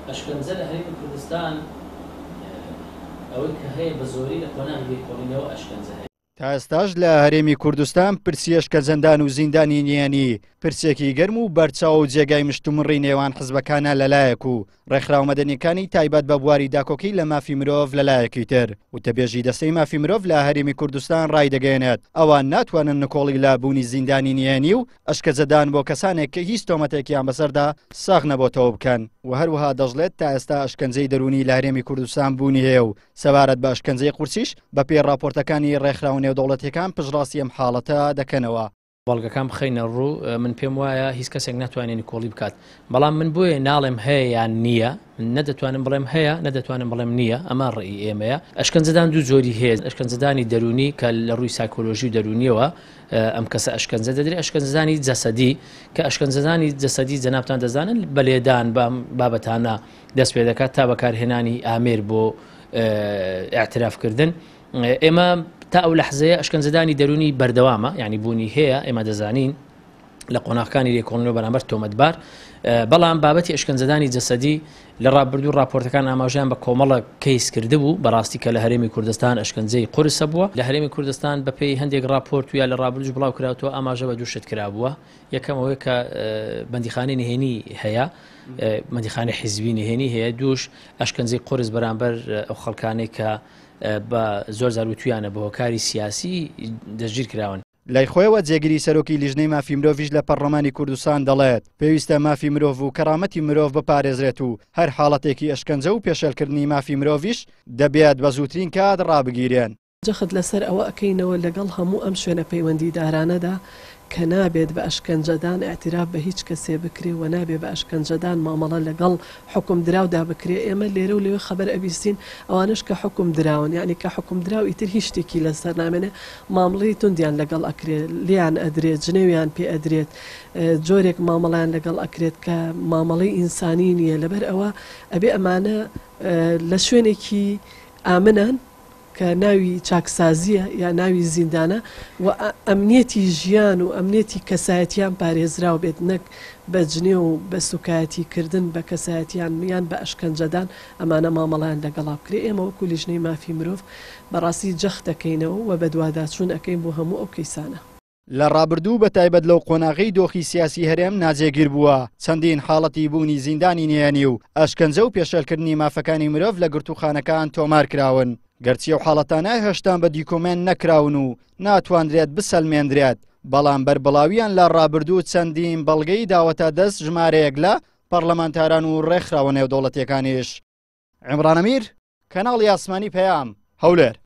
ئەشکەنجە لە هەرێمی کوردستان ئەوەی کە هەیە بە زۆری لە قۆناغی لێکۆڵینەوە ئەشکەنجە هەیە. تا ئێستاش لە هەرێمی کوردستان پرسی ئەشکەنجەندان و زیندانی نێنی پرسێکی گەرم و بەرچاو و جێگای مشتومڕی نێوان حزبەکانە لەلایەک و ڕێکخراو مەدەنیەکانی تایبەت بە بواری داکۆکی لە مافی مرۆڤ لەلایەکی تر و تەبێژی دەستەی مافی مرۆڤ لە هەرێمی کوردستان ڕایدەگەێنێت ئەوان ناتوانن نکۆڵی لابوونی زیندانی نێنی و ئەشکەنجەدان بۆ کەسانێک کە هیچ تۆمەتێکیان بەسەردا ساغ نەبۆتەوە بکەن و هەروەها دەژڵێت تا ئێستا ئەشکەنجەی دەرونی لە هەرێمی کوردستان بوونی هەیە و سەبارەت بە ئەشکەنجەی قورسیش بە پێی راپۆرتەکانی ڕێکخراو نێودەوڵەتیەکان پشتڕاستی ئەم حاڵەتە دەکەنەوە. بەڵگەکان بخەینە ڕوو من پێم وایە هیچ کەسێک ناتوانێت کۆڵی بکات بەڵام من بۆیە ناڵێم هەیە یان نییە نەدەتوانم بڵێم هەیە نەدەتوانم بڵێم نییە ئەمە ڕێی ئێمەیە. ئەشکەنجەدان دوو جۆری هەیە ئەشکەنجەدانی دەرونی کە لە ڕووی سایکۆلۆژی و دەرونیەوە ئەم کەسە ئەشکەنجە دەدرێت ئەشکەنجەدانی جەسەدی کە ئەشکەنجەدانی جەسەدی جەنابتان دەزانن بەلێدان بابەتانە دەست پێ دەکات تا بەکارهێنانی ئامێر بۆ ئاعترافکردن. ئێمە تا ئەو لەحزەیە ئەشکەنجەدانی دەرونی بەردەوامە یعنی بوونی هەیە ئێمە دەزانین لە قۆناغەکانی لێکۆڵینەوە بەرامبەر تۆمەتبار بەڵام بابەتی ئەشکەنجەدانی جەسەدی لە ڕابردوو راپۆرتەکان ئاماژیان بە کۆمەڵە کەیس کردبوو بەڕاستی کە لە هەرێمی کوردستان ئەشکەنجەی قورسە بووە لە هەرێمی کوردستان بەپێی هەندێک راپۆرت ویا لە ڕابردووش بڵاو کراوەوە ئاماژە بە دووشت کرابووە. یەکەم ئەوەیە کە بەندیخانەی نهێنی هەیە بەندیخانەی حیزبی نهێنی هەیە دووش ئەشکەنجەی قورس بەرامبەر ئەو خەڵکانەی کە بە زۆر زاروتویانە بە هۆکاری سیاسی دەستگیر کراون. لای خۆیەوە جێگیری سەرۆکی لیژنەی مافی مرۆڤیش لە پەرلەمانی کوردستان دەڵێت پێویستە مافی مرۆڤ و کەرامەتی مرۆڤ بپارێزرێت و هەر حاڵەتێکی ئەشکەنجە و پێشێلکردنی مافی مرۆڤیش دەبێت بە زووترین کات ڕابگیرێن. جەخت لەسەر ئەوە ئەەکەینەوە لەگەڵ هەموو ئەم شوێنە پەیوەندیدارانەدا کە نابێت بە ئەشکەنجەدان ئاعتراف بە هیچ کەسێ بکرێ و نابێت بە ئەشکەنجەدان مامەڵە لەگەڵ حکم دراودا بکرێ. ئێمە لێرە و لێوێ خەبەر ئەبیستین ئەوانش کە حکم دراون یعنی کە حکم دراو ئیتر هیچ شتێکی لەسەر نامێنێ مامەڵەی توندیان لەگەڵ ئەکرێت لیان ئەدرێت جنێویان پێ ئەدرێت جۆرێک مامەڵیان لەگەڵ ئەکرێت کە مامەڵەی ئینسانی نییە. لەبەر ئەوە ئەبێ ئەمانە لە شوێنێکی ئامنان کە ناوی چاکسازیە یا ناوی زیندانە و ئەمنیەتی ژیان و ئەمنیەتی کەسایەتیان پارێزراو بێت نەک بە جنێ و بە سوکایەتیکردن بە کەسایەتیان میان بە ئەشکەنجەدان ئەمانە مامەڵیان لەگەڵا بکرێ. ئێمە وەکو لیژنەی مافی مرۆڤ بەڕاستی جەخت دەکەینەوە و بە دوواداچوون ئەەکەین بۆ هەموو ئەو کەیسانە. لە ڕابردوو بە تایبەت لەو قۆناغی دۆخی سیاسی هەرێم ناجێگیر بووە چەندین حاڵەتی بوونی زیندانی نێنی و ئەشکەنجە و پێشێلکردنی مافەکانی مرۆڤ لە گرتوخانەکان تۆمار کراون. گەرچی و حاڵەتانە هێشتان بە دیکۆمێن نەکراون و ناتواندرێت بسەلمێنرێت بەڵام بەربڵاویان لە ڕابردوو چەندین بەڵگەی داوەتە دەست ژمارەیەک لە پەرلەمانتاران و ڕێکخراوە نێودەوڵەتیەکانیش. عیمران ئەمیر کەناڵی ئاسمانی پەیام هەولێر.